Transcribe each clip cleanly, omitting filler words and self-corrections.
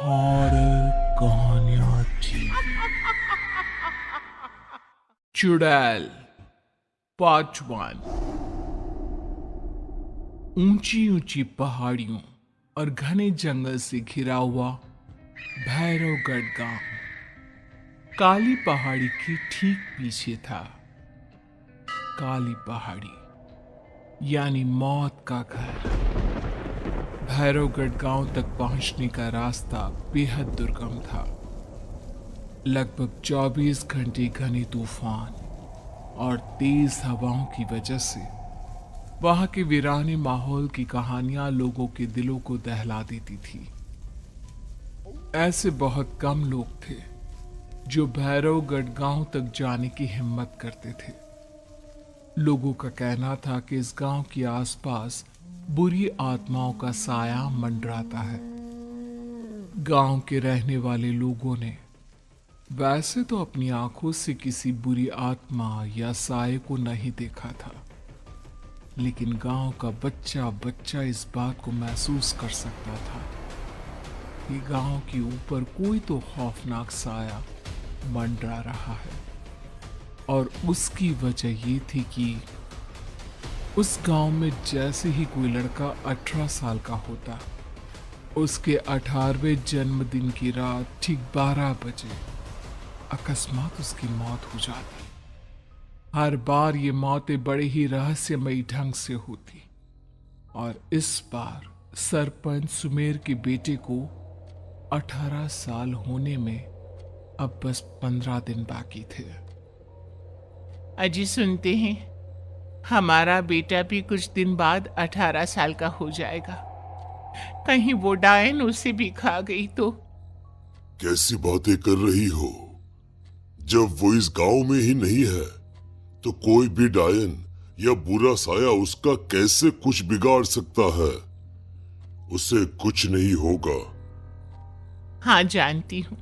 Horror कहानियां थी। चुड़ैल पार्ट 1। ऊंची ऊंची पहाड़ियों और घने जंगल से घिरा हुआ भैरवगढ़ गांव काली पहाड़ी के ठीक पीछे था। काली पहाड़ी यानी मौत का घर। भैरवगढ़ गांव तक पहुंचने का रास्ता बेहद दुर्गम था। लगभग 24 घंटे घने तूफान और तेज हवाओं की वजह से वहां के वीराने माहौल की कहानियां लोगों के दिलों को दहला देती थी। ऐसे बहुत कम लोग थे जो भैरवगढ़ गांव तक जाने की हिम्मत करते थे। लोगों का कहना था कि इस गांव के आसपास बुरी आत्माओं का साया मंडराता है। गांव के रहने वाले लोगों ने वैसे तो अपनी आंखों से किसी बुरी आत्मा या साये को नहीं देखा था, लेकिन गांव का बच्चा बच्चा इस बात को महसूस कर सकता था कि गांव के ऊपर कोई तो खौफनाक साया मंडरा रहा है। और उसकी वजह ये थी कि उस गांव में जैसे ही कोई लड़का 18 साल का होता, उसके 18वें जन्मदिन की रात ठीक 12 बजे अकस्मात उसकी मौत हो जाती। हर बार ये मौतें बड़े ही रहस्यमयी ढंग से होती और इस बार सरपंच सुमेर के बेटे को 18 साल होने में अब बस 15 दिन बाकी थे। अजी सुनते हैं, हमारा बेटा भी कुछ दिन बाद 18 साल का हो जाएगा। कहीं वो डायन उसे भी खा गई तो। कैसी बातें कर रही हो? जब वो इस गांव में ही नहीं है तो कोई भी डायन या बुरा साया उसका कैसे कुछ बिगाड़ सकता है? उसे कुछ नहीं होगा। हाँ, जानती हूँ।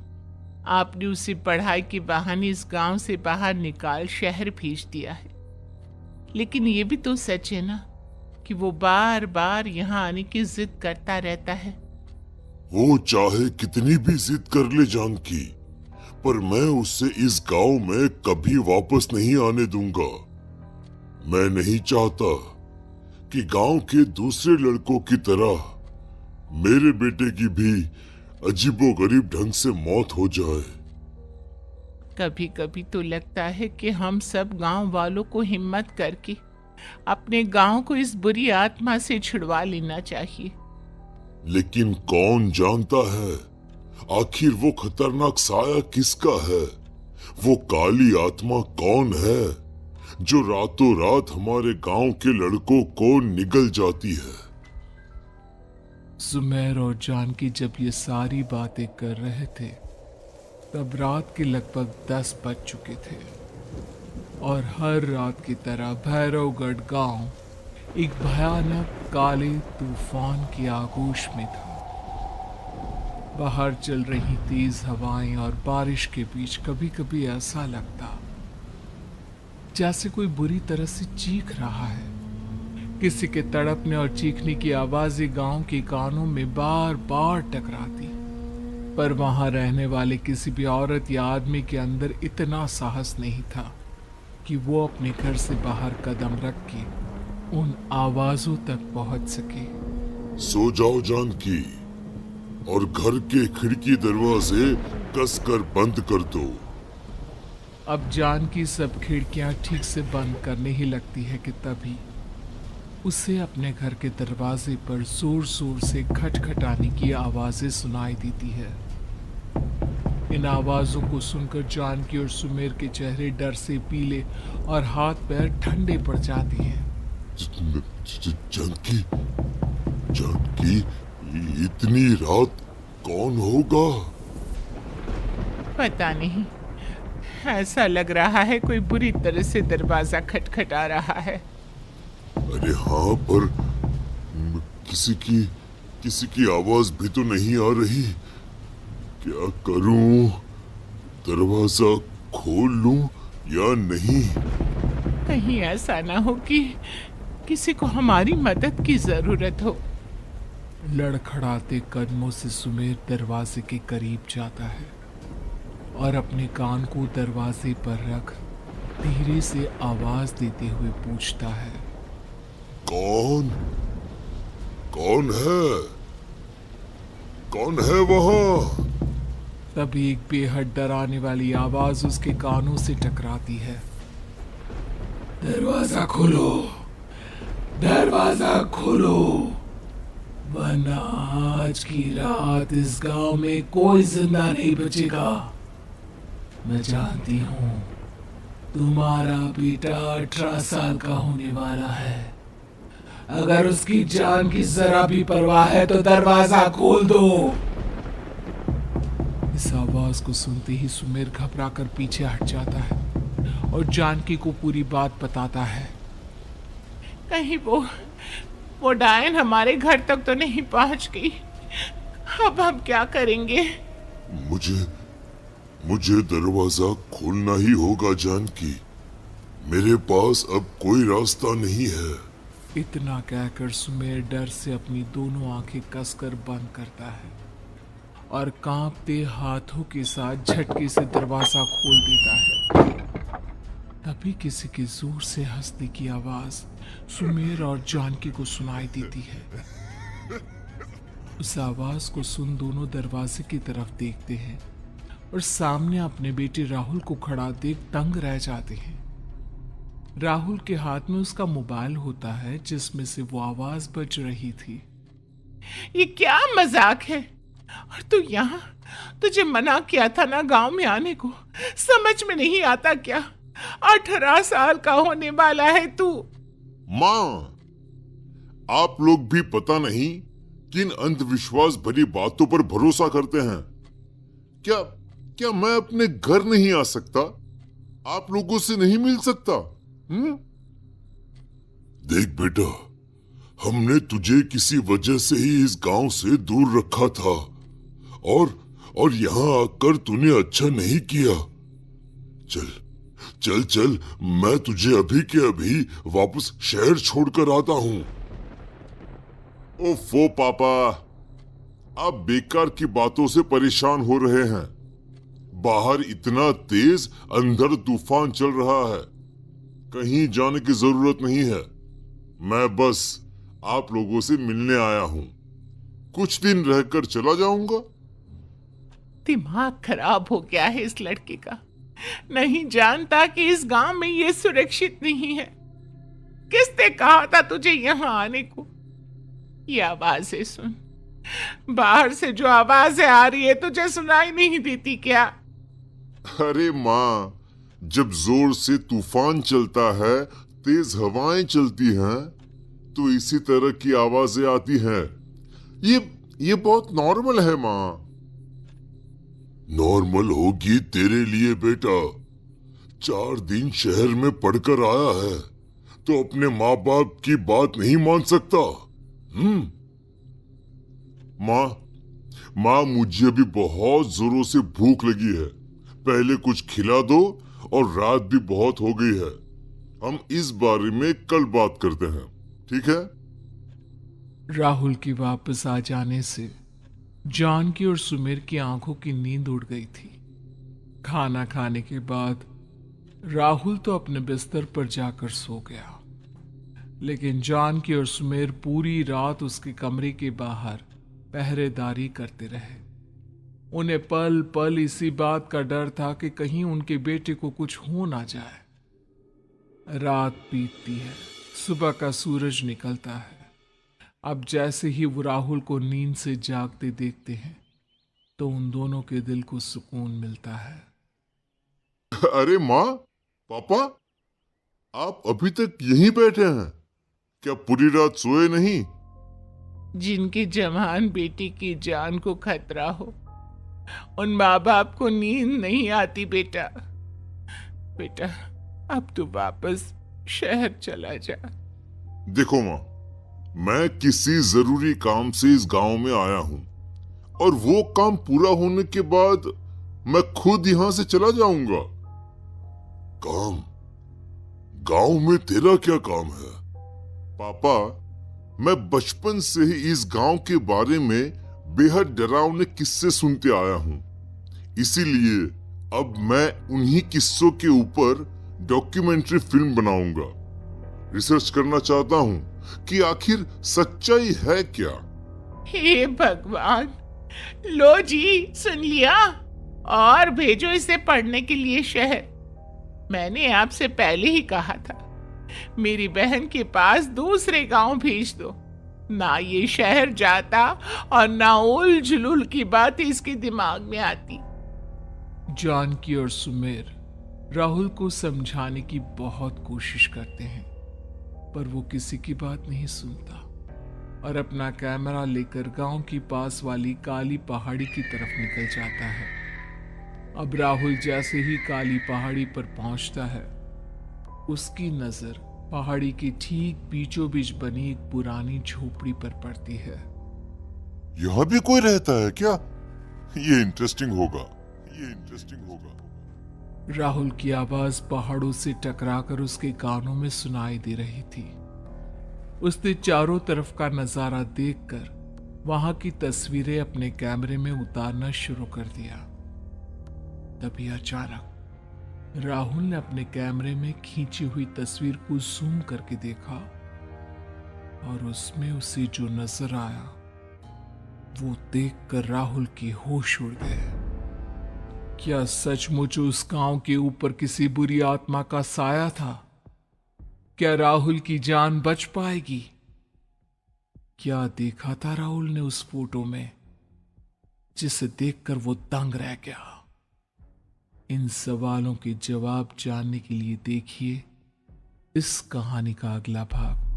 आपने उसे पढ़ाई के बहाने इस गांव से बाहर निकाल शहर भेज दिया है, लेकिन ये भी तो सच है ना कि वो बार बार यहाँ आने की जिद करता रहता है। वो चाहे कितनी भी जिद कर ले जानकी, पर मैं उससे इस गांव में कभी वापस नहीं आने दूंगा। मैं नहीं चाहता कि गांव के दूसरे लड़कों की तरह मेरे बेटे की भी अजीबोगरीब ढंग से मौत हो जाए। कभी कभी तो लगता है कि हम सब गांव वालों को हिम्मत करके अपने गांव को इस बुरी आत्मा से छुड़वा लेना चाहिए। लेकिन कौन जानता है आखिर वो खतरनाक साया किसका है? वो काली आत्मा कौन है जो रातों रात हमारे गांव के लड़कों को निगल जाती है? सुमेर और जानकी जब ये सारी बातें कर रहे थे तब रात के लगभग 10 बज चुके थे और हर रात की तरह भैरवगढ़ गांव एक भयानक काले तूफान की आगोश में था। बाहर चल रही तेज हवाएं और बारिश के बीच कभी कभी ऐसा लगता जैसे कोई बुरी तरह से चीख रहा है। किसी के तड़पने और चीखने की आवाजें गांव के कानों में बार बार टकराती, पर वहां रहने वाले किसी भी औरत या आदमी के अंदर इतना साहस नहीं था कि वो अपने घर से बाहर कदम रख के उन आवाजों तक पहुंच सके। सो जाओ जानकी और घर के खिड़की दरवाजे कसकर बंद कर दो। अब जानकी सब खिड़कियां ठीक से बंद करने ही लगती है कि तभी उसे अपने घर के दरवाजे पर जोर जोर से खटखटाने की आवाजें सुनाई देती है। इन आवाजों को सुनकर जानकी और सुमेर के चेहरे डर से पीले और हाथ पैर ठंडे पड़ जाते हैं। जानकी, जानकी, इतनी रात कौन होगा? पता नहीं, ऐसा लग रहा है कोई बुरी तरह से दरवाजा खटखटा रहा है। अरे हाँ, पर किसी की आवाज भी तो नहीं आ रही। क्या करूं? दरवाजा खोल लूं या नहीं? कहीं ऐसा ना हो कि किसी को हमारी मदद की जरूरत हो। लड़खड़ाते कदमों से सुमेर दरवाजे के करीब जाता है और अपने कान को दरवाजे पर रख धीरे से आवाज देते हुए पूछता है, कौन कौन है? कौन है वहां? तभी एक बेहद डराने वाली आवाज उसके कानों से टकराती है। दरवाजा खोलो, दरवाजा खोलो, वरना आज की रात इस गांव में कोई जिंदा नहीं बचेगा। मैं जानती हूँ तुम्हारा बेटा 18 साल का होने वाला है। अगर उसकी जान की जरा भी परवाह है तो दरवाजा खोल दो। इस आवाज को सुनते ही सुमेर घबराकर पीछे हट जाता है और जानकी को पूरी बात बताता है। कहीं वो डायन हमारे घर तक तो नहीं पहुंच गई। अब हम क्या करेंगे? मुझे दरवाजा खोलना ही होगा जानकी। मेरे पास अब कोई रास्ता नहीं है। इतना कहकर सुमेर डर से अपनी दोनों आंखें कसकर बंद करता है और कांपते हाथों के साथ झटके से दरवाजा खोल देता है। तभी किसी के जोर से हंसने की आवाज सुमेर और जानकी को सुनाई देती है। उस आवाज को सुन दोनों दरवाजे की तरफ देखते हैं और सामने अपने बेटे राहुल को खड़ा देख दंग रह जाते हैं। राहुल के हाथ में उसका मोबाइल होता है जिसमें से वो आवाज बज रही थी। ये क्या मजाक है? और तू यहाँ? तुझे मना किया था ना गांव में आने को। समझ में नहीं आता क्या? 18 साल का होने वाला है तू। माँ, आप लोग भी पता नहीं किन अंधविश्वास भरी बातों पर भरोसा करते हैं। क्या मैं अपने घर नहीं आ सकता? आप लोगों से नहीं मिल सकता? देख बेटा, हमने तुझे किसी वजह से ही इस गांव से दूर रखा था और यहाँ आकर तूने अच्छा नहीं किया। चल, मैं तुझे अभी के अभी वापस शहर छोड़कर आता हूँ। ओफो पापा, आप बेकार की बातों से परेशान हो रहे हैं। बाहर इतना तेज अंधड़ तूफान चल रहा है, कहीं जाने की जरूरत नहीं है। मैं बस आप लोगों से मिलने आया हूँ, कुछ दिन रहकर चला जाऊंगा। दिमाग खराब हो गया है इस लड़के का। नहीं जानता कि इस गांव में ये सुरक्षित नहीं है। किसने कहा था तुझे यहाँ आने को? ये आवाजें सुन, बाहर से जो आवाजें आ रही है तुझे सुनाई नहीं देती क्या? अरे माँ, जब जोर से तूफान चलता है, तेज हवाएं चलती हैं, तो इसी तरह की आवाजें आती हैं। ये बहुत नॉर्मल है माँ। नॉर्मल होगी तेरे लिए बेटा। 4 दिन शहर में पढ़कर आया है तो अपने माँ बाप की बात नहीं मान सकता। माँ, मुझे अभी बहुत जोरों से भूख लगी है। पहले कुछ खिला दो, और रात भी बहुत हो गई है। हम इस बारे में कल बात करते हैं, ठीक है? राहुल की वापस आ जाने से जानकी और सुमेर की आंखों की नींद उड़ गई थी। खाना खाने के बाद राहुल तो अपने बिस्तर पर जाकर सो गया, लेकिन जानकी और सुमेर पूरी रात उसके कमरे के बाहर पहरेदारी करते रहे। उन्हें पल पल इसी बात का डर था कि कहीं उनके बेटे को कुछ हो ना जाए। रात बीतती है, सुबह का सूरज निकलता है। अब जैसे ही वो राहुल को नींद से जागते देखते हैं तो उन दोनों के दिल को सुकून मिलता है। अरे माँ, पापा, आप अभी तक यहीं बैठे हैं? क्या पूरी रात सोए नहीं? जिनकी जवान बेटी की जान को खतरा हो, उन माँ बाप को नींद नहीं आती बेटा। अब तू वापस शहर चला जा। देखो माँ, मैं किसी जरूरी काम से इस गांव में आया हूँ, और वो काम पूरा होने के बाद मैं खुद यहाँ से चला जाऊंगा। काम? गांव में तेरा क्या काम है? पापा, मैं बचपन से ही इस गांव के बारे में बेहद डरावने किस्से सुनते आया हूं। इसीलिए अब मैं उन्हीं किस्सों के ऊपर डॉक्यूमेंट्री फिल्म बनाऊंगा। रिसर्च करना चाहता हूं कि आखिर सच्चाई है क्या। हे भगवान, लो जी, सुन लिया, और भेजो इसे पढ़ने के लिए शहर। मैंने आपसे पहले ही कहा था, मेरी बहन के पास दूसरे गांव भेज दो। ना ये शहर जाता और ना उल जुलूल की बात इसके दिमाग में आती। जानकी और सुमेर राहुल को समझाने की बहुत कोशिश करते हैं, पर वो किसी की बात नहीं सुनता और अपना कैमरा लेकर गांव की पास वाली काली पहाड़ी की तरफ निकल जाता है। अब राहुल जैसे ही काली पहाड़ी पर पहुंचता है, उसकी नजर पहाड़ी के ठीक बीचों बीच बनी एक पुरानी झोपड़ी पर पड़ती है। यहाँ भी कोई रहता है क्या? ये इंटरेस्टिंग होगा। राहुल की आवाज पहाड़ों से टकराकर उसके कानों में सुनाई दे रही थी। उसने चारों तरफ का नजारा देखकर वहां की तस्वीरें अपने कैमरे में उतारना शुरू कर दिया। तभी अचानक राहुल ने अपने कैमरे में खींची हुई तस्वीर को जूम करके देखा और उसमें उसे जो नजर आया वो देखकर राहुल के होश उड़ गए। क्या सचमुच उस गांव के ऊपर किसी बुरी आत्मा का साया था? क्या राहुल की जान बच पाएगी? क्या देखा था राहुल ने उस फोटो में जिसे देखकर वो दंग रह गया? इन सवालों के जवाब जानने के लिए देखिए इस कहानी का अगला भाग।